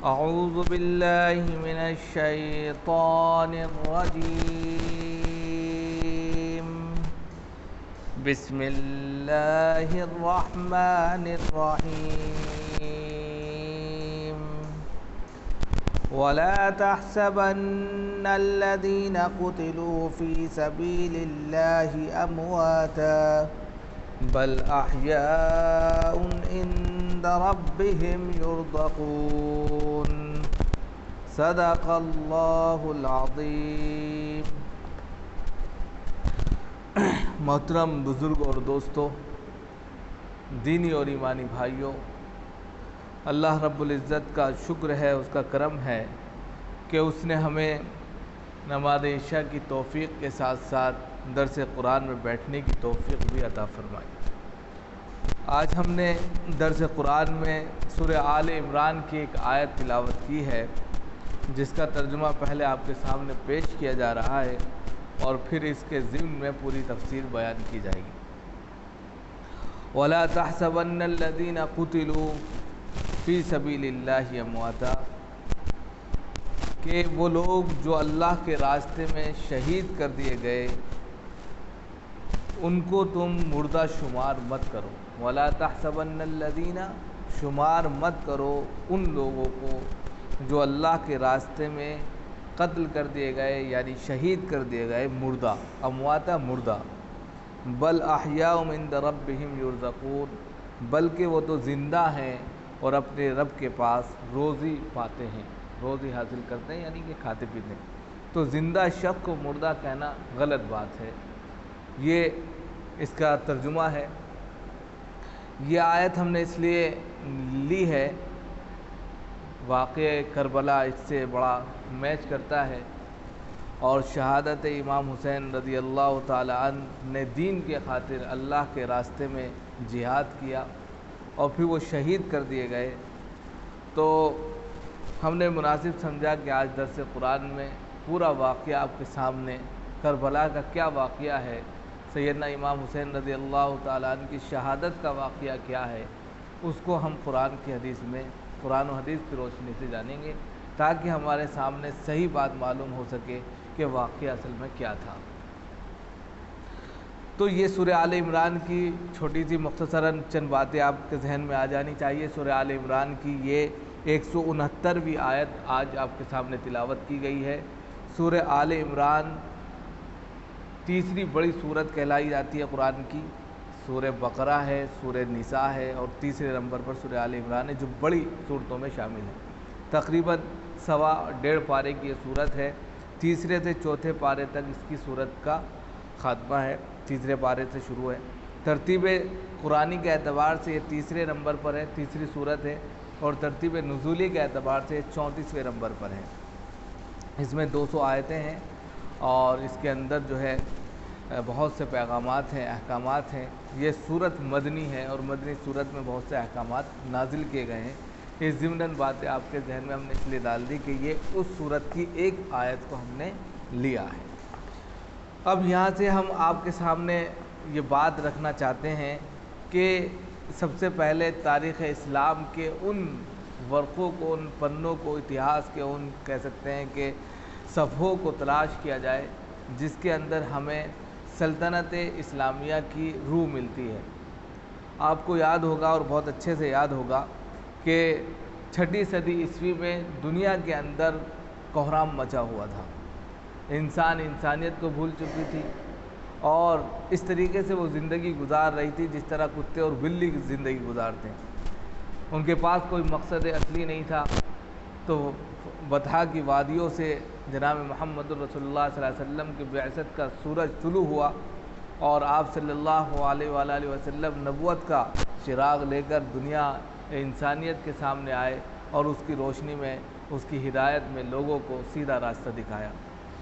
اعوذ باللہ من الشیطان الرجیم بسم اللہ الرحمن الرحیم ولا تحسبن الذين قتلوا في سبيل الله امواتا بل احیاء عند ربهم يرزقون صدق اللہ العظیم۔ محترم بزرگ اور دوستو، دینی اور ایمانی بھائیوں، اللہ رب العزت کا شکر ہے، اس کا کرم ہے کہ اس نے ہمیں نماز عشاء کی توفیق کے ساتھ ساتھ درس قرآن میں بیٹھنے کی توفیق بھی عطا فرمائی۔ آج ہم نے درس قرآن میں سورہ آل عمران کی ایک آیت تلاوت کی ہے، جس کا ترجمہ پہلے آپ کے سامنے پیش کیا جا رہا ہے اور پھر اس کے ضمن میں پوری تفسیر بیان کی جائے گی۔ وَلَا تَحْسَبَنَّ الَّذِينَ قُتِلُوا فِي سَبِيلِ اللَّهِ أَمْوَاتًا، کہ وہ لوگ جو اللہ کے راستے میں شہید کر دیے گئے ان کو تم مردہ شمار مت کرو۔ وَلَا تَحْسَبَنَّ الَّذِينَ، شمار مت کرو ان لوگوں کو جو اللہ کے راستے میں قتل کر دیے گئے، یعنی شہید کر دیے گئے، مردہ، امواتا مردہ، بل احیاء عند ربهم يرزقون، بلکہ وہ تو زندہ ہیں اور اپنے رب کے پاس روزی پاتے ہیں، روزی حاصل کرتے ہیں، یعنی کہ کھاتے پیتے ہیں۔ تو زندہ شخص کو مردہ کہنا غلط بات ہے، یہ اس کا ترجمہ ہے۔ یہ آیت ہم نے اس لیے لی ہے، واقعہ کربلا اس سے بڑا میچ کرتا ہے، اور شہادت امام حسین رضی اللہ تعالی عنہ نے دین کے خاطر اللہ کے راستے میں جہاد کیا اور پھر وہ شہید کر دیے گئے۔ تو ہم نے مناسب سمجھا کہ آج درس قرآن میں پورا واقعہ آپ کے سامنے، کربلا کا کیا واقعہ ہے، سیدنا امام حسین رضی اللہ تعالی عنہ کی شہادت کا واقعہ کیا ہے، اس کو ہم قرآن کی حدیث میں، قرآن و حدیث کی روشنی سے جانیں گے، تاکہ ہمارے سامنے صحیح بات معلوم ہو سکے کہ واقعہ اصل میں کیا تھا۔ تو یہ سورہ آل عمران کی چھوٹی سی مختصراً چند باتیں آپ کے ذہن میں آ جانی چاہیے۔ سورہ آل عمران کی یہ 169ویں آیت آج آپ کے سامنے تلاوت کی گئی ہے۔ سورہ آل عمران تیسری بڑی سورت کہلائی جاتی ہے قرآن کی۔ سورہ بقرہ ہے، سورہ نساء ہے، اور تیسرے نمبر پر سورہ آل عمران ہے، جو بڑی صورتوں میں شامل ہے۔ تقریباً 1.25 پارے کی یہ صورت ہے۔ تیسرے سے چوتھے پارے تک اس کی صورت کا خاتمہ ہے، تیسرے پارے سے شروع ہے۔ ترتیب قرآنی کے اعتبار سے یہ تیسرے نمبر پر ہے، تیسری صورت ہے، اور ترتیب نزولی کے اعتبار سے 34ویں نمبر پر ہے۔ اس میں 200 آیتیں ہیں اور اس کے اندر جو ہے بہت سے پیغامات ہیں، احکامات ہیں۔ یہ صورت مدنی ہے اور مدنی صورت میں بہت سے احکامات نازل کیے گئے ہیں۔ اس ضمناً باتیں آپ کے ذہن میں ہم نے اس لیے ڈال دی کہ یہ اس صورت کی ایک آیت کو ہم نے لیا ہے۔ اب یہاں سے ہم آپ کے سامنے یہ بات رکھنا چاہتے ہیں کہ سب سے پہلے تاریخ اسلام کے ان ورقوں کو، ان پنوں کو، اتہاس کے ان کہہ سکتے ہیں کہ صفحوں کو تلاش کیا جائے جس کے اندر ہمیں سلطنت اسلامیہ کی روح ملتی ہے۔ آپ کو یاد ہوگا اور بہت اچھے سے یاد ہوگا کہ 6 صدی عیسوی میں دنیا کے اندر کوحرام مچا ہوا تھا۔ انسانیت کو بھول چکی تھی اور اس طریقے سے وہ زندگی گزار رہی تھی جس طرح کتے اور بلی کی زندگی گزارتے ہیں۔ ان کے پاس کوئی مقصد اصلی نہیں تھا۔ تو بطحا کی وادیوں سے جناب محمد رسول اللہ صلی اللہ علیہ وسلم کی بعثت کا سورج طلوع ہوا اور آپ صلی اللہ علیہ وآلہ وسلم نبوت کا چراغ لے کر دنیا انسانیت کے سامنے آئے اور اس کی روشنی میں، اس کی ہدایت میں لوگوں کو سیدھا راستہ دکھایا،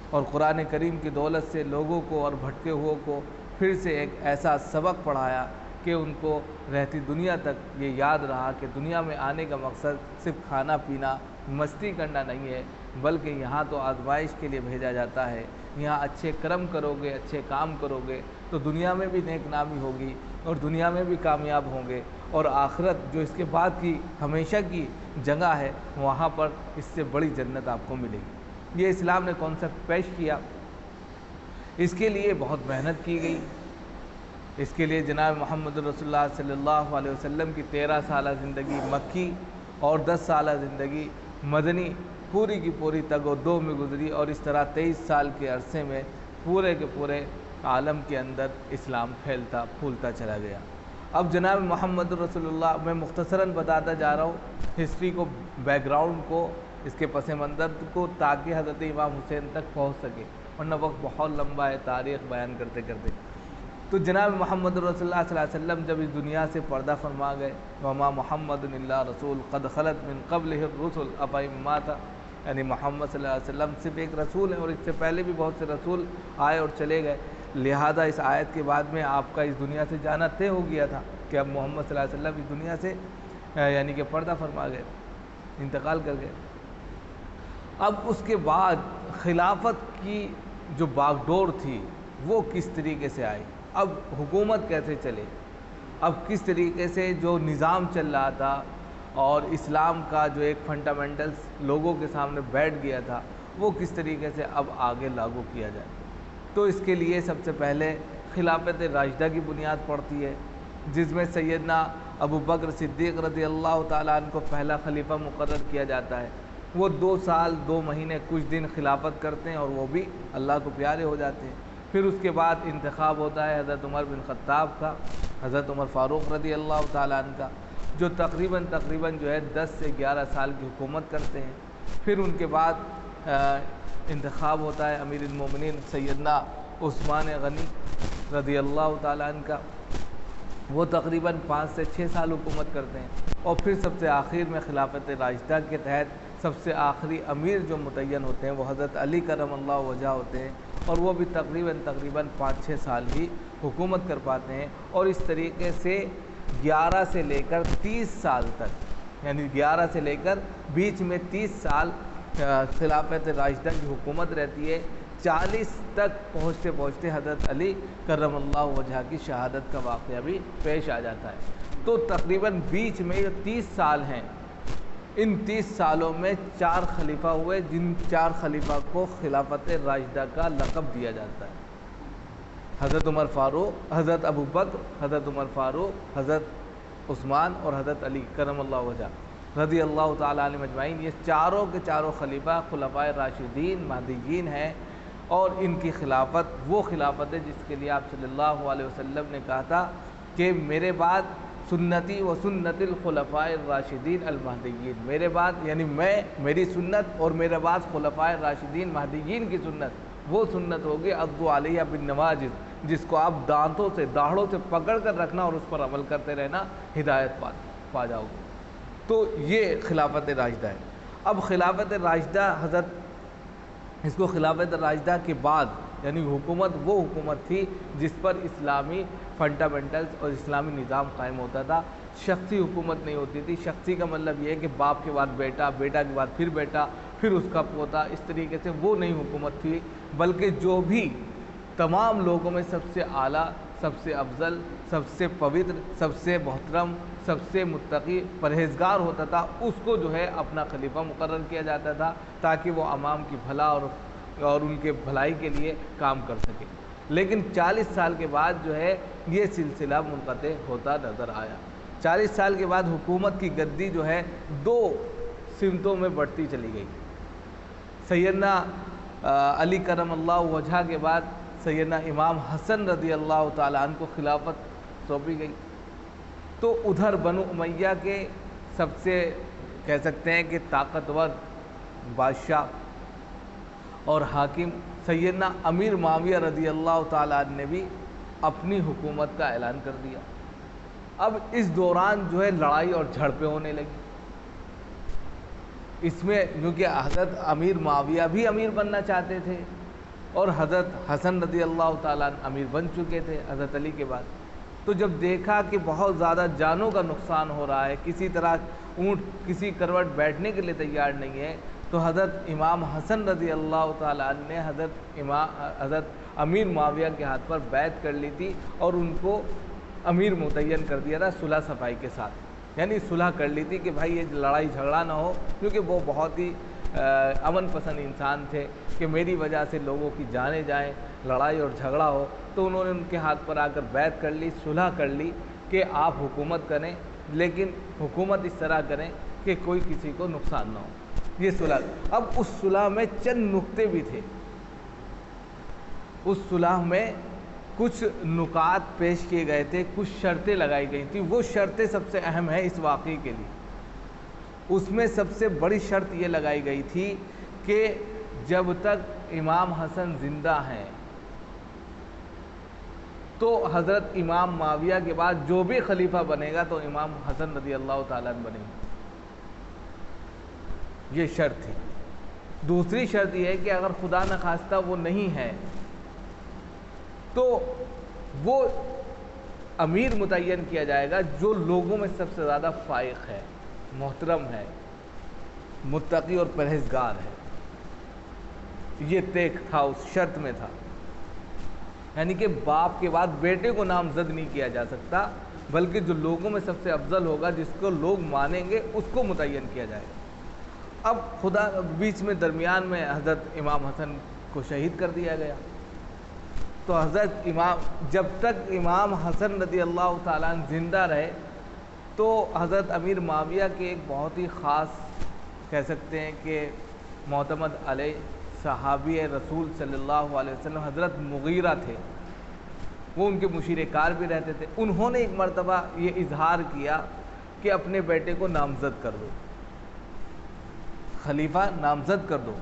اور قرآن کریم کی دولت سے لوگوں کو اور بھٹکے ہوئے کو پھر سے ایک ایسا سبق پڑھایا کہ ان کو رہتی دنیا تک یہ یاد رہا کہ دنیا میں آنے کا مقصد صرف کھانا پینا، مستی کرنا نہیں ہے، بلکہ یہاں تو آزمائش کے لیے بھیجا جاتا ہے۔ یہاں اچھے کرم کرو گے، اچھے کام کرو گے تو دنیا میں بھی نیک نامی ہوگی اور دنیا میں بھی کامیاب ہوں گے، اور آخرت جو اس کے بعد کی ہمیشہ کی جگہ ہے وہاں پر اس سے بڑی جنت آپ کو ملے گی۔ یہ اسلام نے کانسیپٹ پیش کیا، اس کے لیے بہت محنت کی گئی، اس کے لیے جناب محمد رسول اللہ صلی اللہ علیہ وسلم کی 13 سالہ زندگی مکی اور 10 سالہ زندگی مدنی پوری کی پوری تگ و دو میں گزری، اور اس طرح 23 سال کے عرصے میں پورے کے پورے عالم کے اندر اسلام پھیلتا پھولتا چلا گیا۔ اب جناب محمد رسول اللہ میں مختصراً بتاتا جا رہا ہوں ہسٹری کو، بیک گراؤنڈ کو، اس کے پس منظر کو، تاکہ حضرت امام حسین تک پہنچ سکے، ورنہ وقت بہت لمبا ہے تاریخ بیان کرتے کرتے۔ تو جناب محمد رسول اللہ صلی اللہ علیہ وسلم جب اس دنیا سے پردہ فرما گئے، وما محمد الا رسول قد خلت من قبلہ الرسل افإن مات، یعنی محمد صلی اللہ علیہ وسلم صرف ایک رسول ہیں اور اس سے پہلے بھی بہت سے رسول آئے اور چلے گئے، لہذا اس آیت کے بعد میں آپ کا اس دنیا سے جانا طے ہو گیا تھا کہ اب محمد صلی اللہ علیہ وسلم اس دنیا سے یعنی کہ پردہ فرما گئے، انتقال کر گئے۔ اب اس کے بعد خلافت کی جو باغ ڈور تھی وہ کس طریقے سے آئی، اب حکومت کیسے چلے، اب کس طریقے سے جو نظام چل رہا تھا اور اسلام کا جو ایک فنڈامنٹلز لوگوں کے سامنے بیٹھ گیا تھا وہ کس طریقے سے اب آگے لاگو کیا جائے۔ تو اس کے لیے سب سے پہلے خلافت راشدہ کی بنیاد پڑتی ہے، جس میں سیدنا ابو بکر صدیق رضی اللہ تعالیٰ عنہ کو پہلا خلیفہ مقرر کیا جاتا ہے۔ وہ 2 سال 2 مہینے کچھ دن خلافت کرتے ہیں اور وہ بھی اللہ کو پیارے ہو جاتے ہیں۔ پھر اس کے بعد انتخاب ہوتا ہے حضرت عمر بن خطاب کا، حضرت عمر فاروق رضی اللہ تعالیٰ عنہ کا، جو تقریباً جو ہے 10 سے 11 سال کی حکومت کرتے ہیں۔ پھر ان کے بعد انتخاب ہوتا ہے امیر المومنین سیدنا عثمان غنی رضی اللہ تعالیٰ عنہ کا، وہ تقریباً 5 سے 6 سال حکومت کرتے ہیں۔ اور پھر سب سے آخر میں خلافت راشدہ کے تحت سب سے آخری امیر جو متعین ہوتے ہیں وہ حضرت علی کرم اللہ وجہ ہوتے ہیں، اور وہ بھی تقریباً 5-6 سال ہی حکومت کر پاتے ہیں۔ اور اس طریقے سے 11 سے لے کر 30 سال تک، یعنی 11 سے لے کر بیچ میں 30 سال خلافت راشدہ کی حکومت رہتی ہے۔ 40 تک پہنچتے حضرت علی کرم اللہ وجہ کی شہادت کا واقعہ بھی پیش آ جاتا ہے۔ تو تقریباً بیچ میں یہ 30 سال ہیں، ان 30 سالوں میں 4 خلیفہ ہوئے، جن 4 خلیفہ کو خلافت راشدہ کا لقب دیا جاتا ہے۔ حضرت عمر فاروق، حضرت ابو بکر، حضرت عمر فاروق، حضرت عثمان اور حضرت علی کرم اللہ وجہ رضی اللہ تعالیٰ عنہ مجمعین، یہ چاروں کے چاروں خلیفہ خلفائے راشدین مہدیین ہیں، اور ان کی خلافت وہ خلافت ہے جس کے لیے آپ صلی اللہ علیہ وسلم نے کہا تھا کہ میرے بعد سنتی و سنت الخلفاء الراشدین المہدیین، میرے بعد یعنی میری سنت اور میرے بعد خلفاء راشدین مہدیین کی سنت، وہ سنت ہوگی عضوا علیہ بالنواجذ، جس کو آپ دانتوں سے داڑھوں سے پکڑ کر رکھنا اور اس پر عمل کرتے رہنا، ہدایت پا جاؤ گے۔ تو یہ خلافت راشدہ ہے۔ اب خلافت راشدہ اس کو خلافت راشدہ کے بعد یعنی حکومت وہ حکومت تھی جس پر اسلامی فنڈامنٹلز اور اسلامی نظام قائم ہوتا تھا، شخصی حکومت نہیں ہوتی تھی۔ شخصی کا مطلب یہ ہے کہ باپ کے بعد بیٹا، بیٹا کے بعد پھر بیٹا، پھر اس کا پوتا، اس طریقے سے وہ نہیں حکومت تھی، بلکہ جو بھی تمام لوگوں میں سب سے اعلیٰ، سب سے افضل، سب سے پوتر، سب سے محترم، سب سے متقی، پرہیزگار ہوتا تھا، اس کو جو ہے اپنا خلیفہ مقرر کیا جاتا تھا تاکہ وہ عوام کی بھلا اور ان کے بھلائی کے لیے کام کر سکے۔ لیکن 40 سال کے بعد جو ہے یہ سلسلہ منقطع ہوتا نظر آیا۔ 40 سال کے بعد حکومت کی گدی جو ہے 2 سمتوں میں بڑھتی چلی گئی۔ سیدنا علی کرم اللہ وجہ کے بعد سیدنا امام حسن رضی اللہ تعالیٰ عنہ کو خلافت سونپی گئی، تو ادھر بنو امیہ کے سب سے کہہ سکتے ہیں کہ طاقتور بادشاہ اور حاکم سیدنا امیر معاویہ رضی اللہ تعالیٰ عنہ نے بھی اپنی حکومت کا اعلان کر دیا۔ اب اس دوران جو ہے لڑائی اور جھڑپیں ہونے لگی، اس میں کیونکہ حضرت امیر معاویہ بھی امیر بننا چاہتے تھے اور حضرت حسن رضی اللہ تعالیٰ عنہ امیر بن چکے تھے حضرت علی کے بعد۔ تو جب دیکھا کہ بہت زیادہ جانوں کا نقصان ہو رہا ہے، کسی طرح اونٹ کسی کروٹ بیٹھنے کے لیے تیار نہیں ہے، تو حضرت امام حسن رضی اللہ تعالیٰ عنہ نے حضرت امیر معاویہ کے ہاتھ پر بیعت کر لی تھی اور ان کو امیر متعین کر دیا تھا صلح صفائی کے ساتھ، یعنی صلح کر لی تھی کہ بھائی یہ لڑائی جھگڑا نہ ہو، کیونکہ وہ بہت ہی امن پسند انسان تھے کہ میری وجہ سے لوگوں کی جانیں جائیں، لڑائی اور جھگڑا ہو۔ تو انہوں نے ان کے ہاتھ پر آ کر بیعت کر لی، صلح کر لی کہ آپ حکومت کریں، لیکن حکومت اس طرح کریں کہ کوئی کسی کو نقصان نہ ہو، یہ صلح۔ اب اس صلح میں چند نکتے بھی تھے، اس صلح میں کچھ نکات پیش کیے گئے تھے، کچھ شرطیں لگائی گئی تھیں، وہ شرطیں سب سے اہم ہیں اس واقعے کے لیے۔ اس میں سب سے بڑی شرط یہ لگائی گئی تھی کہ جب تک امام حسن زندہ ہیں تو حضرت امام معاویہ کے بعد جو بھی خلیفہ بنے گا تو امام حسن رضی اللہ تعالیٰ عنہ بنے گا، یہ شرط تھی۔ دوسری شرط یہ ہے کہ اگر خدا نخواستہ وہ نہیں ہے تو وہ امیر متعین کیا جائے گا جو لوگوں میں سب سے زیادہ فائق ہے، محترم ہے، متقی اور پرہیزگار ہے۔ یہ طے تھا، اس شرط میں تھا، یعنی کہ باپ کے بعد بیٹے کو نامزد نہیں کیا جا سکتا، بلکہ جو لوگوں میں سب سے افضل ہوگا، جس کو لوگ مانیں گے، اس کو متعین کیا جائے گا۔ اب خدا بیچ میں درمیان میں حضرت امام حسن کو شہید کر دیا گیا، تو حضرت جب تک امام حسن رضی اللہ تعالیٰ عنہ زندہ رہے تو حضرت امیر معاویہ کے ایک بہت ہی خاص کہہ سکتے ہیں کہ معتمد علیہ صحابی رسول صلی اللہ علیہ وسلم حضرت مغیرہ تھے، وہ ان کے مشیر کار بھی رہتے تھے۔ انہوں نے ایک مرتبہ یہ اظہار کیا کہ اپنے بیٹے کو نامزد کر دو، خلیفہ نامزد کر دو،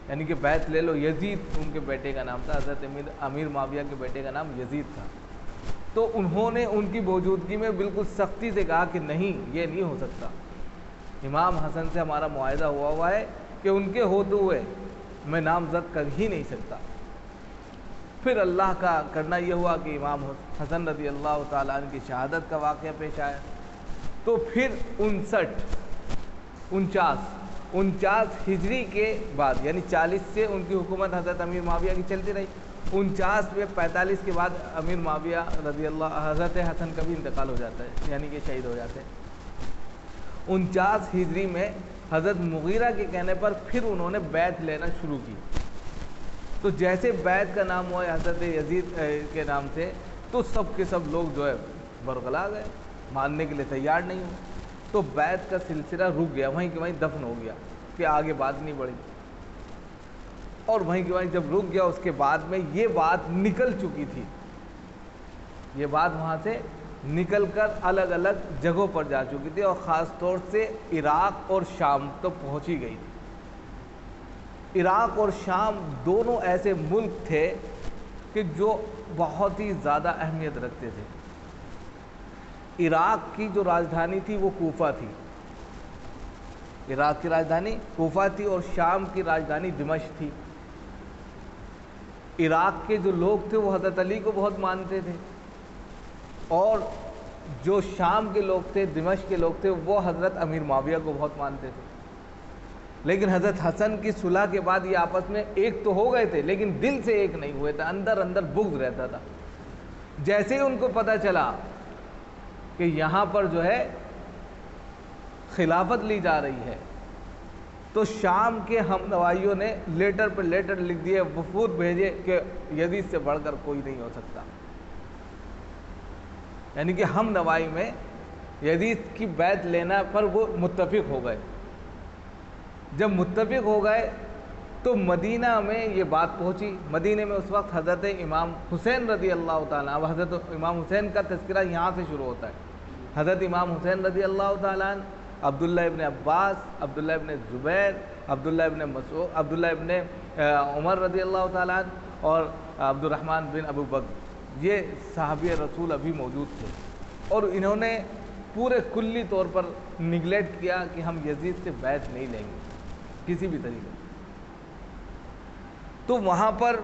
یعنی کہ بیعت لے لو۔ یزید ان کے بیٹے کا نام تھا، حضرت امیر معاویہ کے بیٹے کا نام یزید تھا۔ تو انہوں نے ان کی موجودگی میں بالکل سختی سے کہا کہ نہیں، یہ نہیں ہو سکتا، امام حسن سے ہمارا معاہدہ ہوا ہے کہ ان کے ہوتے ہوئے میں نامزد کر ہی نہیں سکتا۔ پھر اللہ کا کرنا یہ ہوا کہ امام حسن رضی اللہ تعالیٰ عنہ کی شہادت کا واقعہ پیش آیا، تو پھر 49 ہجری کے بعد، یعنی 40 سے ان کی حکومت حضرت امیر معاویہ کی چلتی رہی، 49 میں 45 کے بعد امیر معاویہ رضی اللہ حضرت حسن کا بھی انتقال ہو جاتا ہے، یعنی کہ شہید ہو جاتے ہیں۔ 49 ہجری میں حضرت مغیرہ کے کہنے پر پھر انہوں نے بیعت لینا شروع کی، تو جیسے بیعت کا نام ہوا حضرت یزید کے نام سے، تو سب کے سب لوگ جو ہے برگلا گئے، ماننے کے لیے تیار نہیں ہوئے، تو بیعت کا سلسلہ رک گیا، وہیں کہ وہیں دفن ہو گیا کہ آگے بات نہیں بڑھی، اور وہیں کہ وہیں جب رک گیا اس کے بعد میں یہ بات نکل چکی تھی، یہ بات وہاں سے نکل کر الگ الگ جگہوں پر جا چکی تھی، اور خاص طور سے عراق اور شام تک پہنچی گئی تھی۔ عراق اور شام دونوں ایسے ملک تھے کہ جو بہت ہی زیادہ اہمیت رکھتے تھے۔ عراق کی جو راجدھانی تھی وہ کوفہ تھی، عراق کی راجدھانی کوفہ تھی، اور شام کی راجدھانی دمشق تھی۔ عراق کے جو لوگ تھے وہ حضرت علی کو بہت مانتے تھے، اور جو شام کے لوگ تھے، دمشق کے لوگ تھے، وہ حضرت امیر معاویہ کو بہت مانتے تھے۔ لیکن حضرت حسن کی صلح کے بعد یہ آپس میں ایک تو ہو گئے تھے، لیکن دل سے ایک نہیں ہوئے تھے، اندر اندر بغض رہتا تھا۔ جیسے ہی ان کو پتہ چلا کہ یہاں پر جو ہے خلافت لی جا رہی ہے، تو شام کے ہم نوائیوں نے لیٹر پر لیٹر لکھ دیے، وفود بھیجے کہ یزید سے بڑھ کر کوئی نہیں ہو سکتا، یعنی کہ ہم نوائی میں یزید کی بیعت لینا پر وہ متفق ہو گئے۔ جب متفق ہو گئے تو مدینہ میں یہ بات پہنچی۔ مدینہ میں اس وقت حضرت امام حسین رضی اللہ تعالیٰ عنہ، حضرت امام حسین کا تذکرہ یہاں سے شروع ہوتا ہے۔ حضرت امام حسین رضی اللہ تعالیٰ عنہ، عبداللہ ابن عباس، عبداللہ ابن زبیر، عبداللہ ابن مسعود، عبداللہ ابن عمر رضی اللہ تعالیٰ عنہ، اور عبد الرحمن بن ابو بکر، یہ صحابی رسول ابھی موجود تھے، اور انہوں نے پورے کلی طور پر نگلیکٹ کیا کہ ہم یزید سے بیعت نہیں لیں گے کسی بھی طریقے۔ تو وہاں پر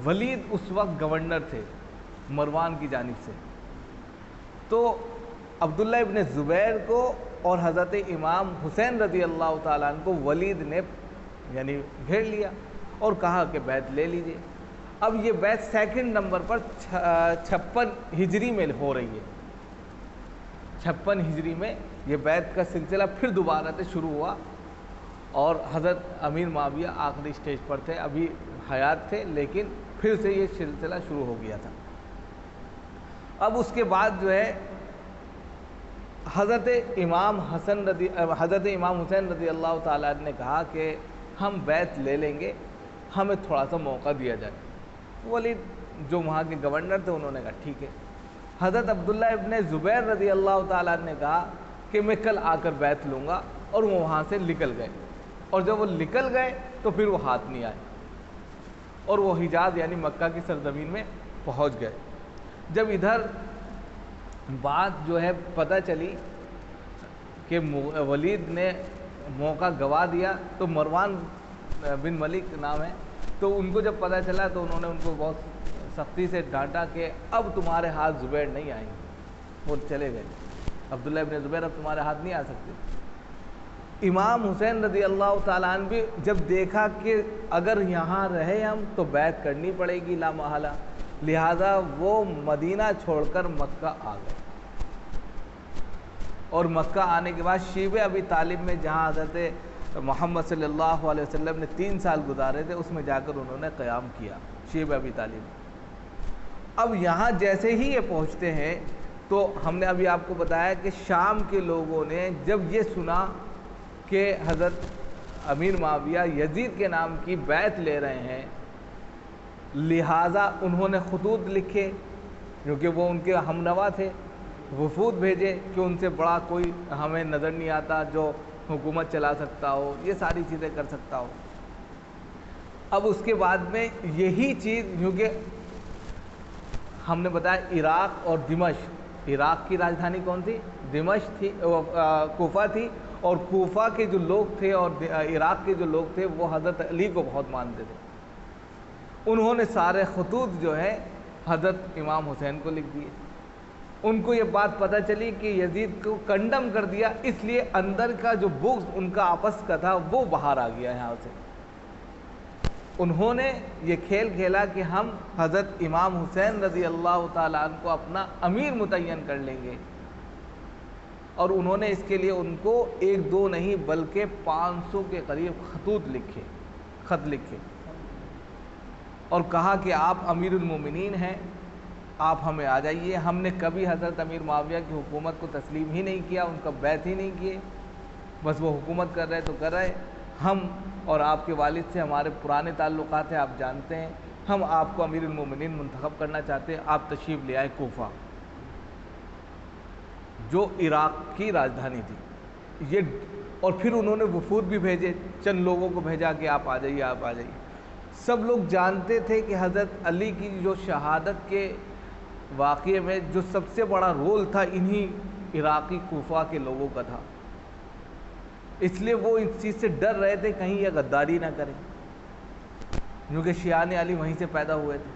ولید اس وقت گورنر تھے مروان کی جانب سے، تو عبداللہ ابن زبیر کو اور حضرت امام حسین رضی اللہ تعالیٰ عنہ کو ولید نے یعنی گھیر لیا اور کہا کہ بیعت لے لیجئے۔ اب یہ بیعت سیکنڈ نمبر پر 56 ہجری میں ہو رہی ہے. 56 ہجری میں یہ بیعت کا سلسلہ پھر دوبارہ سے شروع ہوا، اور حضرت امیر معاویہ آخری سٹیج پر تھے، ابھی حیات تھے، لیکن پھر سے یہ سلسلہ شروع ہو گیا تھا. اب اس کے بعد جو ہے حضرت امام حسین رضی اللہ تعالیٰ نے کہا کہ ہم بیعت لے لیں گے، ہمیں تھوڑا سا موقع دیا جائے. ولید جو وہاں کے گورنر تھے انہوں نے کہا ٹھیک ہے. حضرت عبداللہ ابن زبیر رضی اللہ تعالیٰ نے کہا کہ میں کل آ کر بیعت لوں گا، اور وہ وہاں سے نکل گئے. اور جب وہ نکل گئے تو پھر وہ ہاتھ نہیں آئے، اور وہ حجاز یعنی مکہ کی سرزمین میں پہنچ گئے. جب ادھر بات جو ہے پتہ چلی کہ ولید نے موقع گوا دیا، تو مروان بن ملک نام ہے، تو ان کو جب پتہ چلا تو انہوں نے ان کو بہت سختی سے ڈانٹا کہ اب تمہارے ہاتھ زبیر نہیں آئیں گے. وہ چلے گئے. عبداللہ ابن زبیر اب تمہارے ہاتھ نہیں آ سکتے. امام حسین رضی اللہ تعالیٰ عنہ بھی جب دیکھا کہ اگر یہاں رہے ہم تو بیعت کرنی پڑے گی لا محالہ، لہذا وہ مدینہ چھوڑ کر مکہ آ گئے. اور مکہ آنے کے بعد شیب ابی طالب میں جہاں حضرت محمد صلی اللہ علیہ وسلم نے 3 سال گزارے تھے، اس میں جا کر انہوں نے قیام کیا شیب ابی طالب. اب یہاں جیسے ہی یہ پہنچتے ہیں تو ہم نے ابھی آپ کو بتایا کہ شام کے لوگوں نے جب یہ سنا کہ حضرت امیر معاویہ یزید کے نام کی بیعت لے رہے ہیں، لہٰذا انہوں نے خطوط لکھے، کیونکہ وہ ان کے ہمنوا تھے، وفود بھیجے کہ ان سے بڑا کوئی ہمیں نظر نہیں آتا جو حکومت چلا سکتا ہو، یہ ساری چیزیں کر سکتا ہو. اب اس کے بعد میں یہی چیز، کیونکہ ہم نے بتایا عراق اور دمشق، عراق کی راجدھانی کون تھی؟ دمشق تھی، کوفہ تھی، اور کوفہ کے جو لوگ تھے اور عراق کے جو لوگ تھے وہ حضرت علی کو بہت مانتے تھے. انہوں نے سارے خطوط جو ہے حضرت امام حسین کو لکھ دیے. ان کو یہ بات پتہ چلی کہ یزید کو کنڈم کر دیا، اس لیے اندر کا جو بغض ان کا آپس کا تھا وہ باہر آ گیا یہاں سے. انہوں نے یہ کھیل کھیلا کہ ہم حضرت امام حسین رضی اللہ تعالیٰ عنہ کو اپنا امیر متعین کر لیں گے، اور انہوں نے اس کے لیے ان کو 1-2 نہیں بلکہ 500 کے قریب خط لکھے اور کہا کہ آپ امیر المومنین ہیں، آپ ہمیں آ جائیے. ہم نے کبھی حضرت امیر معاویہ کی حکومت کو تسلیم ہی نہیں کیا، ان کا بیعت ہی نہیں کیے، بس وہ حکومت کر رہے تو کر رہے. ہم اور آپ کے والد سے ہمارے پرانے تعلقات ہیں، آپ جانتے ہیں. ہم آپ کو امیر المومنین منتخب کرنا چاہتے ہیں، آپ تشریف لے آئے کوفہ، جو عراق کی راجدھانی تھی. اور پھر انہوں نے وفود بھی بھیجے، چند لوگوں کو بھیجا کہ آپ آ جائیے، آپ آ جائیے. سب لوگ جانتے تھے کہ حضرت علی کی جو شہادت کے واقعے میں جو سب سے بڑا رول تھا انہی عراقی کوفہ کے لوگوں کا تھا، اس لیے وہ اس چیز سے ڈر رہے تھے کہیں یہ غداری نہ کریں، کیونکہ شیعان علی وہیں سے پیدا ہوئے تھے.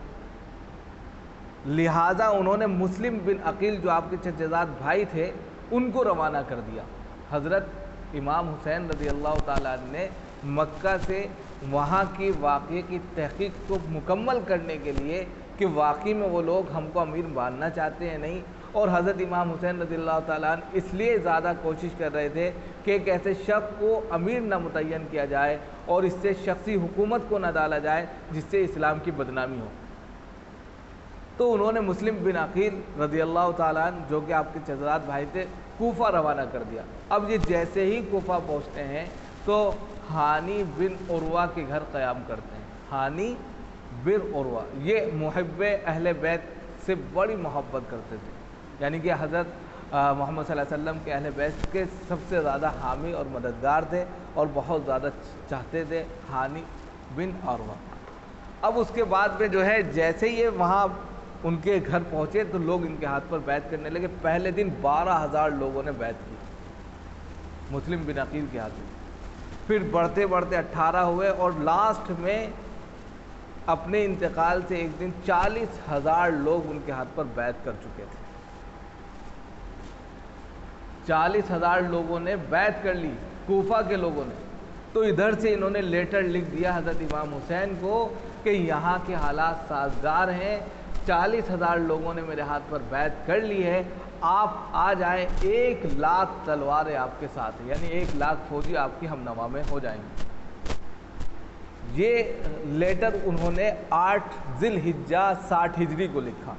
لہٰذا انہوں نے مسلم بن عقیل جو آپ کے چچا زاد بھائی تھے ان کو روانہ کر دیا. حضرت امام حسین رضی اللہ تعالیٰ عنہ نے مکہ سے وہاں کی واقعے کی تحقیق کو مکمل کرنے کے لیے کہ واقعی میں وہ لوگ ہم کو امیر ماننا چاہتے ہیں نہیں، اور حضرت امام حسین رضی اللہ تعالیٰ عنہ اس لیے زیادہ کوشش کر رہے تھے کہ ایک ایسے شخص کو امیر نہ متعین کیا جائے اور اس سے شخصی حکومت کو نہ ڈالا جائے جس سے اسلام کی بدنامی ہو. تو انہوں نے مسلم بن عقیل رضی اللہ تعالیٰ عنہ جو کہ آپ کے چچا بھائی تھے کوفہ روانہ کر دیا. اب یہ جیسے ہی کوفہ پہنچتے ہیں تو ہانی بن عروہ کے گھر قیام کرتے ہیں. ہانی بن عروہ یہ محب اہل بیت سے بڑی محبت کرتے تھے، یعنی کہ حضرت محمد صلی اللہ علیہ وسلم کے اہل بیت کے سب سے زیادہ حامی اور مددگار تھے اور بہت زیادہ چاہتے تھے ہانی بن عروہ. اب اس کے بعد میں جو ہے جیسے ہی وہاں ان کے گھر پہنچے تو لوگ ان کے ہاتھ پر بیعت کرنے لگے. پہلے دن 12,000 لوگوں نے بیعت کی مسلم بن عقیل کے ہاتھ میں، پھر بڑھتے بڑھتے 18 ہوئے اور لاسٹ میں اپنے انتقال سے ایک دن 40,000 لوگ ان کے ہاتھ پر بیعت کر چکے تھے. 40,000 لوگوں نے بیعت کر لی کوفہ کے لوگوں نے. تو ادھر سے انہوں نے لیٹر لکھ دیا حضرت امام حسین کو کہ یہاں کے حالات سازگار ہیں، 40,000 لوگوں نے میرے ہاتھ پر بیعت کر لی ہے، آپ آ جائیں، 1,00,000 تلواریں آپ کے ساتھ ہیں، یعنی 1,00,000 فوجی آپ کی ہم نوا میں ہو جائیں گے۔ یہ لیٹر انہوں نے 8 ذی الحجہ 60 ہجری کو لکھا،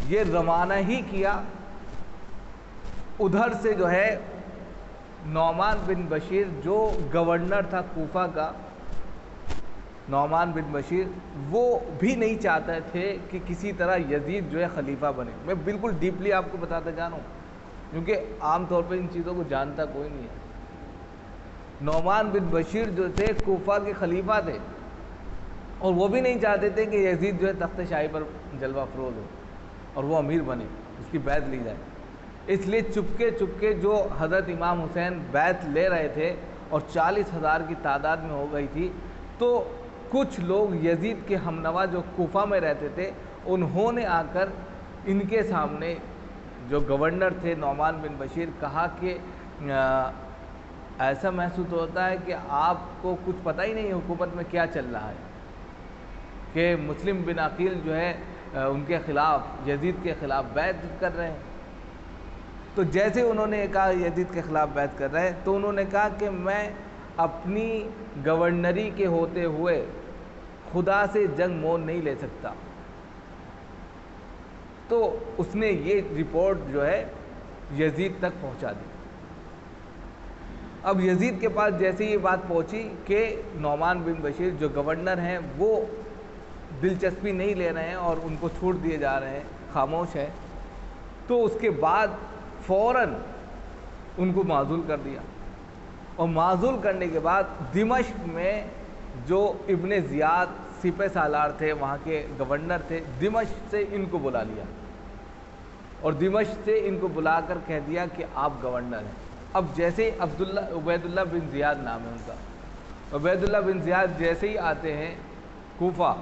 یہ روانہ ہی کیا۔ ادھر سے جو ہے نعمان بن بشیر جو گورنر تھا کوفہ کا، نعمان بن بشیر، وہ بھی نہیں چاہتے تھے کہ کسی طرح یزید جو ہے خلیفہ بنے۔ میں بالکل ڈیپلی آپ کو بتاتا جا رہا ہوں کیونکہ عام طور پہ ان چیزوں کو جانتا کوئی نہیں ہے۔ نعمان بن بشیر جو تھے کوفہ کے خلیفہ تھے، اور وہ بھی نہیں چاہتے تھے کہ یزید جو ہے تخت شاہی پر جلوہ افروز ہو اور وہ امیر بنے، اس کی بیعت لی جائے۔ اس لیے چپکے جو حضرت امام حسین بیعت لے رہے تھے اور 40,000 کی تعداد میں ہو گئی تھی، تو کچھ لوگ یزید کے ہمنوا جو کوفہ میں رہتے تھے، انہوں نے آ کر ان کے سامنے جو گورنر تھے نعمان بن بشیر کہا کہ ایسا محسوس ہوتا ہے کہ آپ کو کچھ پتہ ہی نہیں حکومت میں کیا چل رہا ہے، کہ مسلم بن عقیل جو ہے ان کے خلاف، یزید کے خلاف بیعت کر رہے ہیں۔ تو جیسے انہوں نے کہا یزید کے خلاف بیعت کر رہے ہیں، تو انہوں نے کہا کہ میں اپنی گورنری کے ہوتے ہوئے خدا سے جنگ مول نہیں لے سکتا۔ تو اس نے یہ رپورٹ جو ہے یزید تک پہنچا دی۔ اب یزید کے پاس جیسے یہ بات پہنچی کہ نعمان بن بشیر جو گورنر ہیں وہ دلچسپی نہیں لے رہے ہیں اور ان کو چھوڑ دیے جا رہے ہیں، خاموش ہے، تو اس کے بعد فوراً ان کو معزول کر دیا، اور معزول کرنے کے بعد دمشق میں جو ابن زیاد سپہ سالار تھے، وہاں کے گورنر تھے، دمشق سے ان کو بلا لیا، اور دمشق سے ان کو بلا کر کہہ دیا کہ آپ گورنر ہیں۔ اب جیسے عبید اللہ بن زیاد نام ہے ان کا، عبید اللہ بن زیاد جیسے ہی آتے ہیں کوفہ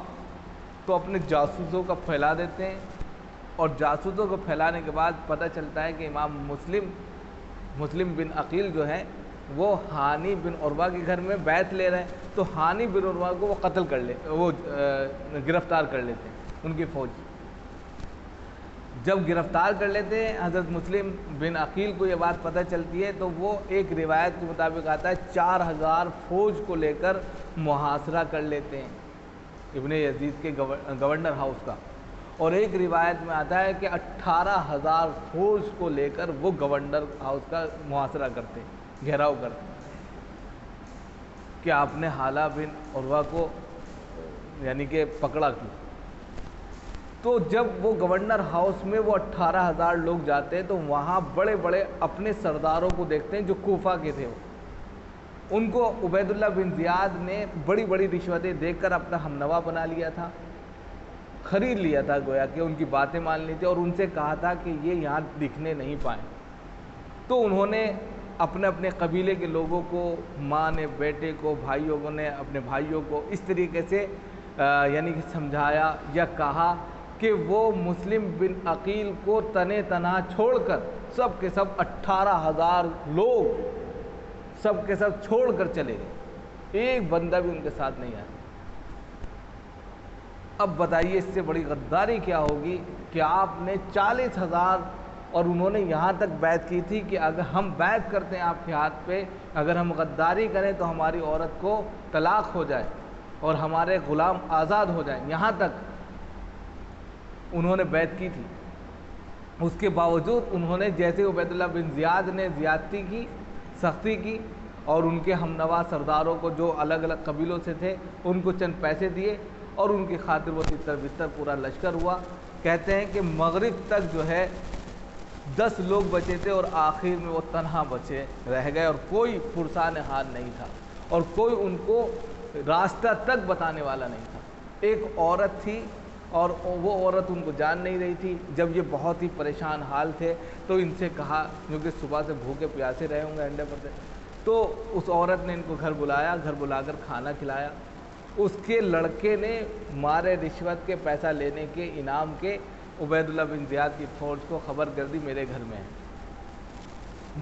تو اپنے جاسوسوں کا پھیلا دیتے ہیں، اور جاسوسوں کو پھیلانے کے بعد پتہ چلتا ہے کہ امام مسلم بن عقیل جو ہیں وہ ہانی بن عروہ کے گھر میں بیعت لے رہے ہیں، تو ہانی بن عروہ کو وہ گرفتار کر لیتے ہیں ان کی فوج۔ جب گرفتار کر لیتے ہیں حضرت مسلم بن عقیل کو یہ بات پتہ چلتی ہے، تو وہ ایک روایت کے مطابق آتا ہے 4,000 فوج کو لے کر محاصرہ کر لیتے ہیں ابن یزید کے گورنر ہاؤس کا، اور ایک روایت میں آتا ہے کہ 18,000 فوج کو لے کر وہ گورنر ہاؤس کا محاصرہ کرتے ہیں، گھیراؤ کرتے ہیں کہ آپ نے حالہ بن عروہ کو یعنی کہ پکڑا کیوں۔ تو جب وہ گورنر ہاؤس میں وہ 18,000 لوگ جاتے ہیں تو وہاں بڑے بڑے اپنے سرداروں کو دیکھتے ہیں جو کوفہ کے تھے، ان کو عبید اللہ بن زیاد نے بڑی بڑی رشوتیں دے کر اپنا ہمنوا بنا لیا تھا، خرید لیا تھا، گویا کہ ان کی باتیں مان لی تھی، اور ان سے کہا تھا کہ یہ یہاں دکھنے نہیں پائیں۔ تو انہوں نے اپنے قبیلے کے لوگوں کو، ماں نے بیٹے کو، بھائیوں نے اپنے بھائیوں کو اس طریقے سے یعنی کہ سمجھایا یا کہا کہ وہ مسلم بن عقیل کو تنے تنہا چھوڑ کر سب کے سب 18,000 لوگ سب کے سب چھوڑ کر چلے گئے، ایک بندہ بھی ان کے ساتھ نہیں آیا۔ اب بتائیے اس سے بڑی غداری کیا ہوگی کہ آپ نے 40,000، اور انہوں نے یہاں تک بیعت کی تھی کہ اگر ہم بیعت کرتے ہیں آپ کے ہاتھ پہ، اگر ہم غداری کریں تو ہماری عورت کو طلاق ہو جائے اور ہمارے غلام آزاد ہو جائیں، یہاں تک انہوں نے بیعت کی تھی۔ اس کے باوجود انہوں نے جیسے عبید اللہ بن زیاد نے زیادتی کی، سختی کی، اور ان کے ہمنوا سرداروں کو جو الگ الگ قبیلوں سے تھے ان کو چند پیسے دیے، اور ان کی خاطر وہ تتر بستر پورا لشکر ہوا۔ کہتے ہیں کہ مغرب تک جو ہے 10 لوگ بچے تھے، اور آخر میں وہ تنہا بچے رہ گئے، اور کوئی فرسان حال نہیں تھا، اور کوئی ان کو راستہ تک بتانے والا نہیں تھا۔ ایک عورت تھی، اور وہ عورت ان کو جان نہیں رہی تھی۔ جب یہ بہت ہی پریشان حال تھے تو ان سے کہا، کیونکہ صبح سے بھوکے پیاسے رہے ہوں گے انڈے پر سے، تو اس عورت نے ان کو گھر بلایا، گھر بلا کر کھانا کھلایا۔ اس کے لڑکے نے مارے رشوت کے پیسہ لینے کے انعام کے عبید اللہ بن زیاد کی فوج کو خبر کر دی میرے گھر میں ہے،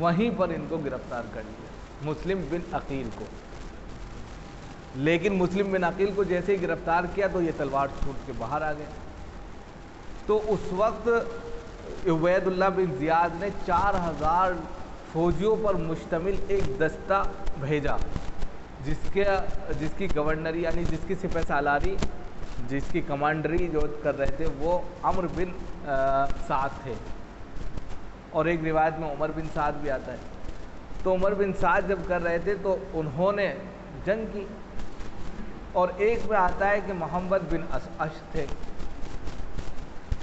وہیں پر ان کو گرفتار کر لیا۔ مسلم بن عقیل کو، لیکن مسلم بن عقیل کو جیسے ہی گرفتار کیا تو یہ تلوار چھوٹ کے باہر آ گئے۔ تو اس وقت عبید اللہ بن زیاد نے 4000 فوجیوں پر مشتمل ایک دستہ بھیجا، جس کی گورنری یعنی جس کی سپہ سالاری، جس کی کمانڈری جو کر رہے تھے وہ عمرو بن سعد تھے، اور ایک روایت میں عمر بن سعد بھی آتا ہے۔ تو عمر بن سعد جب کر رہے تھے تو انہوں نے جنگ کی، اور ایک میں آتا ہے کہ محمد بن اشعث تھے۔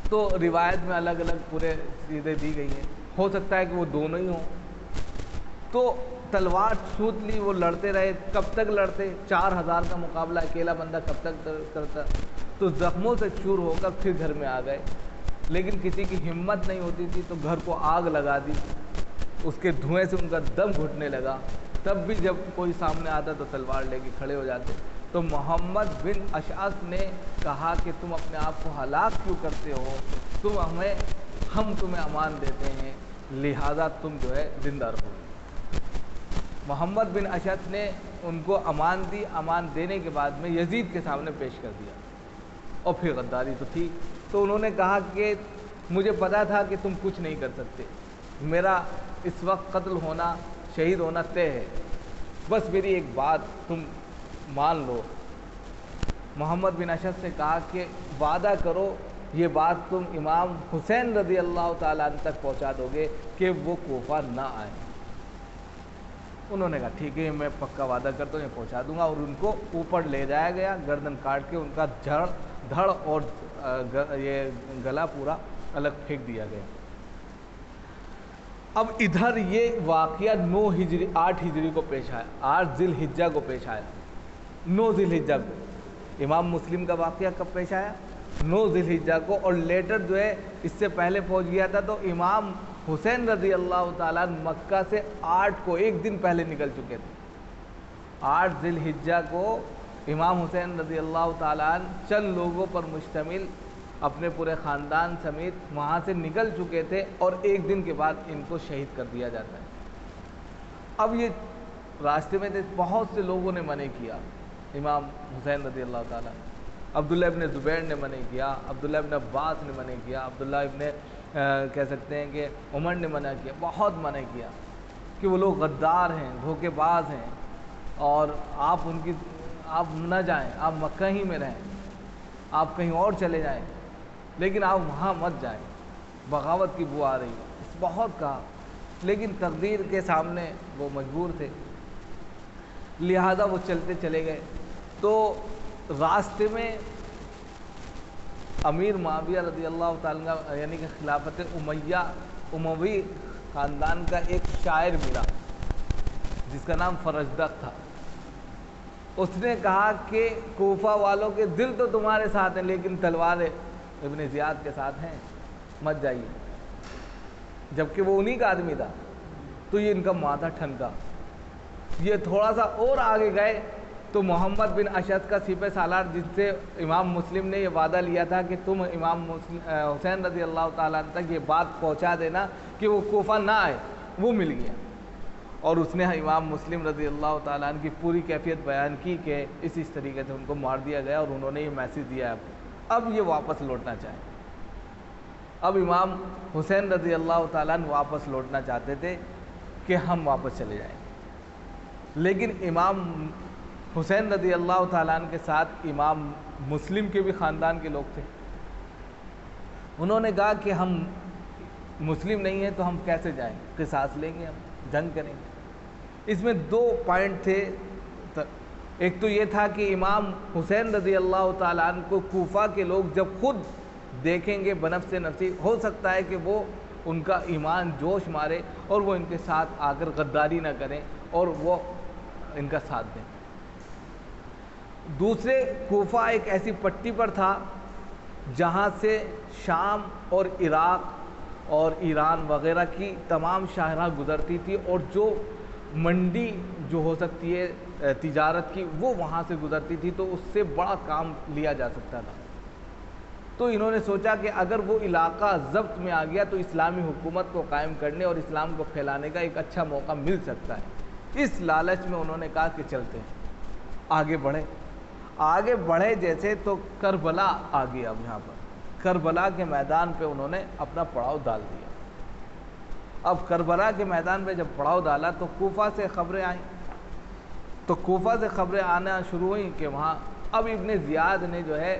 تو روایت میں الگ الگ پورے چیزیں دی گئی ہیں، ہو سکتا ہے کہ وہ دونوں ہی ہوں۔ تو تلوار چھوٹ لی، وہ لڑتے رہے، کب تک لڑتے؟ 4000 کا مقابلہ اکیلا بندہ کب تک کرتا؟ تو زخموں سے چور ہو کر پھر گھر میں آ گئے، لیکن کسی کی ہمت نہیں ہوتی تھی، تو گھر کو آگ لگا دی، اس کے دھوئیں سے ان کا دم گھٹنے لگا۔ تب بھی جب کوئی سامنے آتا تو تلوار لے کے کھڑے ہو جاتے۔ تو محمد بن اشعث نے کہا کہ تم اپنے آپ کو ہلاک کیوں کرتے ہو؟ ہم تمہیں امان دیتے ہیں، لہذا تم جو ہے زندہ رہو۔ محمد بن اشعث نے ان کو امان دی، امان دینے کے بعد میں یزید کے سامنے پیش کر دیا، اور پھر غداری تو تھی۔ تو انہوں نے کہا کہ مجھے پتا تھا کہ تم کچھ نہیں کر سکتے، میرا اس وقت قتل ہونا، شہید ہونا طے ہے، بس میری ایک بات تم مان لو۔ محمد بن اشعث نے کہا کہ وعدہ کرو یہ بات تم امام حسین رضی اللہ تعالیٰ عنہ تک پہنچا دو گے کہ وہ کوفہ نہ آئے۔ انہوں نے کہا ٹھیک ہے، میں پکا وعدہ کرتا ہوں، یہ پہنچا دوں گا، اور ان کو اوپر لے جایا گیا، گردن کاٹ کے ان کا دھڑ اور یہ گلا پورا الگ پھینک دیا گیا۔ اب ادھر یہ واقعہ 8 ہجری کو پیش آیا، 8 ذی الحجہ کو پیش آیا، 9 ذی الحجہ کو۔ امام مسلم کا واقعہ کب پیش آیا؟ 9 ذی الحجہ کو، اور لیٹر جو ہے اس سے پہلے پہنچ گیا تھا۔ تو امام حسین رضی اللہ تعالیٰ مکہ سے 8 کو، ایک دن پہلے نکل چکے تھے۔ 8 ذی الحجہ کو امام حسین رضی اللہ تعالیٰ چند لوگوں پر مشتمل اپنے پورے خاندان سمیت وہاں سے نکل چکے تھے، اور ایک دن کے بعد ان کو شہید کر دیا جاتا ہے۔ اب یہ راستے میں تھے، بہت سے لوگوں نے منع کیا، امام حسین رضی اللہ تعالیٰ، عبداللہ ابن زبیر نے منع کیا، عبداللہ ابن عباس نے منع کیا، عبداللہ ابن کہہ سکتے ہیں کہ عمر نے منع کیا، بہت منع کیا کہ وہ لوگ غدار ہیں، دھوکے باز ہیں، اور آپ نہ جائیں، آپ مکہ ہی میں رہیں، آپ کہیں اور چلے جائیں، لیکن آپ وہاں مت جائیں، بغاوت کی بو آ رہی ہے، بہت کہا، لیکن تقدیر کے سامنے وہ مجبور تھے، لہذا وہ چلتے چلے گئے۔ تو راستے میں امیر معاویہ رضی اللہ تعالیٰ یعنی کہ خلافت اموی خاندان کا ایک شاعر ملا، جس کا نام فرزدق تھا۔ اس نے کہا کہ کوفہ والوں کے دل تو تمہارے ساتھ ہیں، لیکن تلواریں ابن زیاد کے ساتھ ہیں، مت جائیے۔ جبکہ وہ انہی کا آدمی تھا، تو یہ ان کا ماتھا ٹھنکا۔ یہ تھوڑا سا اور آگے گئے تو محمد بن اشعث کا سپہ سالار، جس سے امام مسلم نے یہ وعدہ لیا تھا کہ تم امام حسین رضی اللہ تعالیٰ عنہ تک یہ بات پہنچا دینا کہ وہ کوفہ نہ آئے، وہ مل گیا، اور اس نے امام مسلم رضی اللہ تعالیٰ عنہ کی پوری کیفیت بیان کی کہ اس طریقے سے ان کو مار دیا گیا، اور انہوں نے یہ میسیج دیا ہے اب یہ واپس لوٹنا چاہیں۔ اب امام حسین رضی اللہ تعالیٰ عنہ واپس لوٹنا چاہتے تھے کہ ہم واپس چلے جائیں، لیکن امام حسین رضی اللہ تعالیٰ عنہ کے ساتھ امام مسلم کے بھی خاندان کے لوگ تھے۔ انہوں نے کہا کہ ہم مسلم نہیں ہیں تو ہم کیسے جائیں، قصاص لیں گے، ہم جنگ کریں گے۔ اس میں 2 پوائنٹ تھے، ایک تو یہ تھا کہ امام حسین رضی اللہ تعالیٰ عنہ کو کوفہ کے لوگ جب خود دیکھیں گے بنفس نفسی، ہو سکتا ہے کہ وہ ان کا ایمان جوش مارے اور وہ ان کے ساتھ آ کر غداری نہ کریں اور وہ ان کا ساتھ دیں۔ دوسرے، کوفہ ایک ایسی پٹی پر تھا جہاں سے شام اور عراق اور ایران وغیرہ کی تمام شاہراہ گزرتی تھی، اور جو منڈی جو ہو سکتی ہے تجارت کی وہ وہاں سے گزرتی تھی، تو اس سے بڑا کام لیا جا سکتا تھا۔ تو انہوں نے سوچا کہ اگر وہ علاقہ ضبط میں آ گیا تو اسلامی حکومت کو قائم کرنے اور اسلام کو پھیلانے کا ایک اچھا موقع مل سکتا ہے، اس لالچ میں انہوں نے کہا کہ چلتے ہیں، آگے بڑھے جیسے تو کربلا آ گیا۔ اب یہاں پر کربلا کے میدان پہ انہوں نے اپنا پڑاؤ ڈال دیا۔ اب کربلا کے میدان پہ جب پڑاؤ ڈالا تو کوفہ سے خبریں آئیں، تو کوفہ سے خبریں آنا شروع ہوئیں کہ وہاں اب ابن زیاد نے جو ہے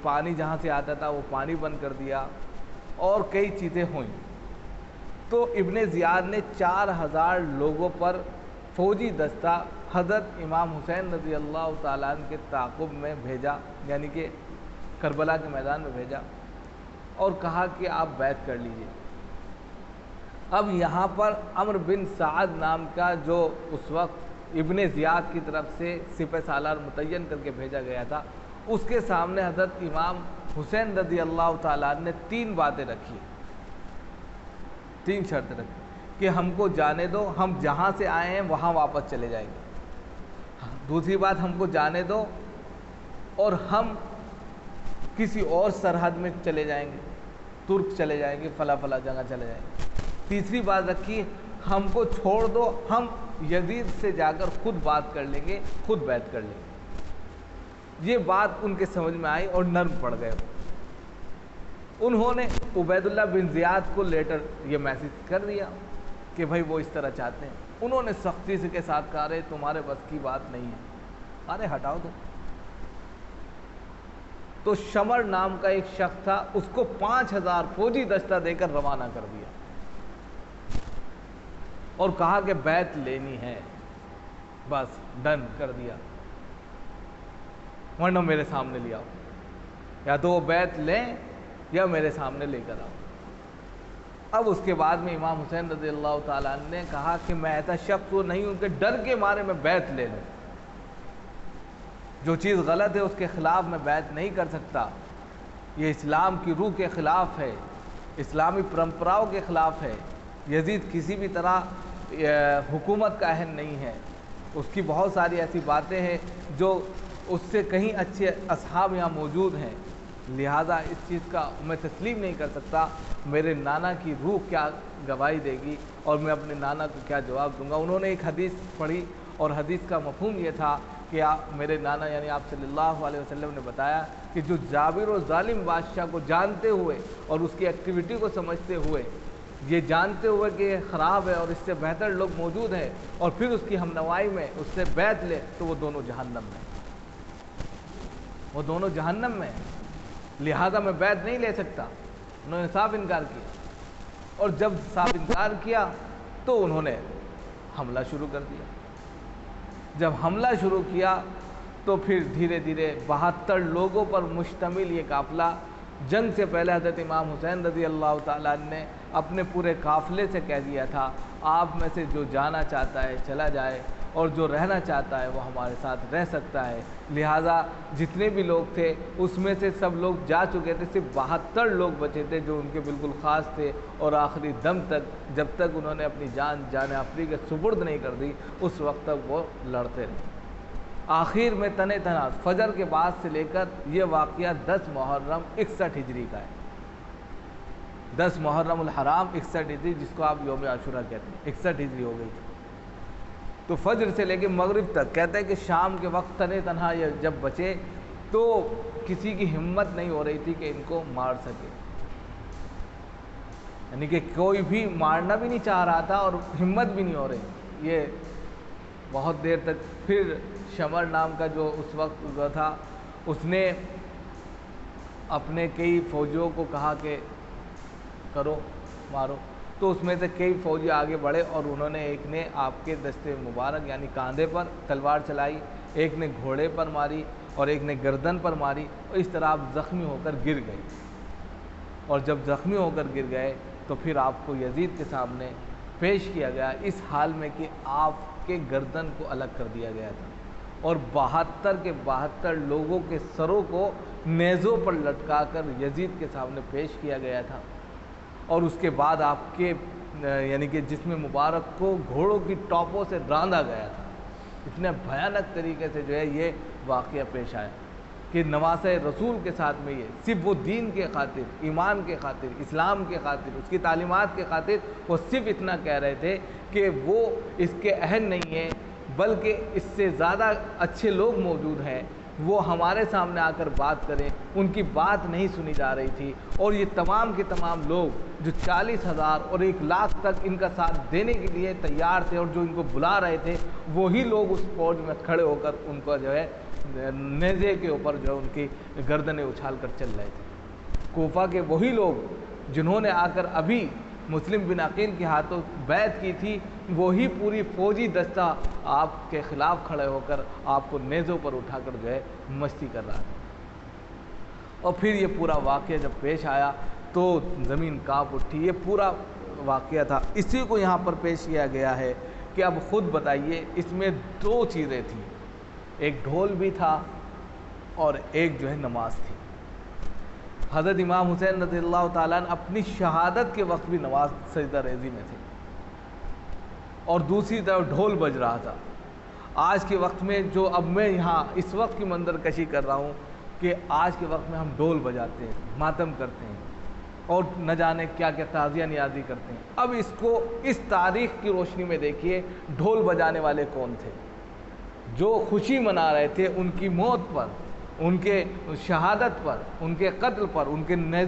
پانی جہاں سے آتا تھا وہ پانی بند کر دیا اور کئی چیزیں ہوئیں۔ تو ابن زیاد نے 4000 لوگوں پر فوجی دستہ حضرت امام حسین رضی اللہ تعالیٰ عنہ کے تعاقب میں بھیجا، یعنی کہ کربلا کے میدان میں بھیجا اور کہا کہ آپ بیعت کر لیجئے۔ اب یہاں پر عمرو بن سعد نام کا جو اس وقت ابن زیاد کی طرف سے سپہ سالار متعین کر کے بھیجا گیا تھا، اس کے سامنے حضرت امام حسین رضی اللہ تعالیٰ عنہ نے 3 باتیں رکھی، 3 شرطیں رکھی کہ ہم کو جانے دو، ہم جہاں سے آئے ہیں وہاں واپس چلے جائیں گے۔ دوسری بات، ہم کو جانے دو اور ہم کسی اور سرحد میں چلے جائیں گے، ترک چلے جائیں گے، فلاں فلاں جگہ چلے جائیں گے۔ تیسری بات رکھی، ہم کو چھوڑ دو، ہم یزید سے جا کر خود بات کر لیں گے، خود بیعت کر لیں گے۔ یہ بات ان کے سمجھ میں آئی اور نرم پڑ گئے۔ انہوں نے عبید اللہ بن زیاد کو لیٹر یہ میسج کر دیا کہ بھائی وہ اس طرح چاہتے ہیں۔ انہوں نے سختی سے کے ساتھ کہا رہے تمہارے بس کی بات نہیں ہے، ارے ہٹاؤ دو۔ تو شمر نام کا ایک شخص تھا، اس کو 5000 فوجی دستہ دے کر روانہ کر دیا اور کہا کہ بیعت لینی ہے، بس ڈن کر دیا، ورنہ میرے سامنے لے آؤ، یا تو وہ بیعت لیں یا میرے سامنے لے کر آؤ۔ اب اس کے بعد میں امام حسین رضی اللہ تعالیٰ عنہ نے کہا کہ میں ایسا شخص وہ نہیں ہوں کہ ڈر کے مارے میں بیعت لے لوں، جو چیز غلط ہے اس کے خلاف میں بیعت نہیں کر سکتا، یہ اسلام کی روح کے خلاف ہے، اسلامی پرمپراؤں کے خلاف ہے۔ یزید کسی بھی طرح حکومت کا اہل نہیں ہے، اس کی بہت ساری ایسی باتیں ہیں جو اس سے کہیں اچھے اصحاب یہاں موجود ہیں، لہٰذا اس چیز کا میں تسلیم نہیں کر سکتا، میرے نانا کی روح کیا گواہی دے گی اور میں اپنے نانا کو کیا جواب دوں گا۔ انہوں نے ایک حدیث پڑھی اور حدیث کا مفہوم یہ تھا کہ میرے نانا یعنی آپ صلی اللہ علیہ وسلم نے بتایا کہ جو جابر و ظالم بادشاہ کو جانتے ہوئے اور اس کی ایکٹیویٹی کو سمجھتے ہوئے، یہ جانتے ہوئے کہ یہ خراب ہے اور اس سے بہتر لوگ موجود ہیں، اور پھر اس کی ہمنوائی میں اس سے بیعت لے تو وہ دونوں جہنم میں، وہ دونوں جہنم میں، لہذا میں بیعت نہیں لے سکتا۔ انہوں نے صاف انکار کیا، اور جب صاف انکار کیا تو انہوں نے حملہ شروع کر دیا۔ جب حملہ شروع کیا تو پھر دھیرے دھیرے 72 لوگوں پر مشتمل یہ قافلہ، جنگ سے پہلے حضرت امام حسین رضی اللہ تعالیٰ عنہ نے اپنے پورے قافلے سے کہہ دیا تھا آپ میں سے جو جانا چاہتا ہے چلا جائے اور جو رہنا چاہتا ہے وہ ہمارے ساتھ رہ سکتا ہے۔ لہٰذا جتنے بھی لوگ تھے اس میں سے سب لوگ جا چکے تھے، صرف 72 لوگ بچے تھے جو ان کے بالکل خاص تھے، اور آخری دم تک جب تک انہوں نے اپنی جان افری کے سپرد نہیں کر دی اس وقت تک وہ لڑتے رہے۔ آخر میں تن تنہا فجر کے بعد سے لے کر یہ واقعہ 10 محرم 61 ہجری کا ہے، 10 محرم الحرام 61 ہجری، جس کو آپ یوم عاشورہ کہتے ہیں، 61 ہجری ہو گئی تھی۔ تو فجر سے لے کے مغرب تک کہتے ہیں کہ شام کے وقت تن تنہا یہ جب بچے تو کسی کی ہمت نہیں ہو رہی تھی کہ ان کو مار سکے، یعنی کہ کوئی بھی مارنا بھی نہیں چاہ رہا تھا اور ہمت بھی نہیں ہو رہی، یہ بہت دیر تک۔ پھر شمر نام کا جو اس وقت ہوا تھا، اس نے اپنے کئی فوجیوں کو کہا کہ کرو مارو، تو اس میں سے کئی فوجی آگے بڑھے اور انہوں نے، ایک نے آپ کے دستے مبارک یعنی کاندھے پر تلوار چلائی، ایک نے گھوڑے پر ماری اور ایک نے گردن پر ماری، اور اس طرح آپ زخمی ہو کر گر گئے۔ اور جب زخمی ہو کر گر گئے تو پھر آپ کو یزید کے سامنے پیش کیا گیا، اس حال میں کہ آپ کے گردن کو الگ کر دیا گیا تھا اور 72 کے 72 لوگوں کے سروں کو نیزوں پر لٹکا کر یزید کے سامنے پیش کیا گیا تھا، اور اس کے بعد آپ کے یعنی کہ جسم مبارک کو گھوڑوں کی ٹوپوں سے راندا گیا تھا۔ اتنے بھیانک طریقے سے جو ہے یہ واقعہ پیش آیا۔ کہ نواز رسول کے ساتھ میں یہ صرف وہ دین کے خاطر، ایمان کے خاطر، اسلام کے خاطر، اس کی تعلیمات کے خاطر وہ صرف اتنا کہہ رہے تھے کہ وہ اس کے اہل نہیں ہیں، بلکہ اس سے زیادہ اچھے لوگ موجود ہیں، وہ ہمارے سامنے آ کر بات کریں، ان کی بات نہیں سنی جا رہی تھی۔ اور یہ تمام کے تمام لوگ جو 40,000 اور 1,00,000 تک ان کا ساتھ دینے کے لیے تیار تھے اور جو ان کو بلا رہے تھے، وہی لوگ اس فوج میں کھڑے ہو کر ان کو جو ہے نیزے کے اوپر جو ان کی گردنیں اچھال کر چل رہے تھے۔ کوفہ کے وہی لوگ جنہوں نے آ کر ابھی مسلم بن عقیل کے ہاتھوں بیعت کی تھی، وہی پوری فوجی دستہ آپ کے خلاف کھڑے ہو کر آپ کو نیزوں پر اٹھا کر جو ہے مستی کر رہا تھا۔ اور پھر یہ پورا واقعہ جب پیش آیا تو زمین کانپ اٹھی۔ یہ پورا واقعہ تھا، اسی کو یہاں پر پیش کیا گیا ہے کہ اب خود بتائیے، اس میں دو چیزیں تھیں، ایک ڈھول بھی تھا اور ایک جو ہے نماز تھی۔ حضرت امام حسین رضی اللہ تعالیٰ عنہ اپنی شہادت کے وقت بھی نماز سجدہ ریزی میں تھے، اور دوسری طرف ڈھول بج رہا تھا۔ آج کے وقت میں جو اب میں یہاں اس وقت کی منظر کشی کر رہا ہوں کہ آج کے وقت میں ہم ڈھول بجاتے ہیں، ماتم کرتے ہیں اور نہ جانے کیا کیا تعزیہ نیازی کرتے ہیں۔ اب اس کو اس تاریخ کی روشنی میں دیکھیے، ڈھول بجانے والے کون تھے؟ جو خوشی منا رہے تھے ان کی موت پر، ان کے شہادت پر، ان کے قتل پر، ان کے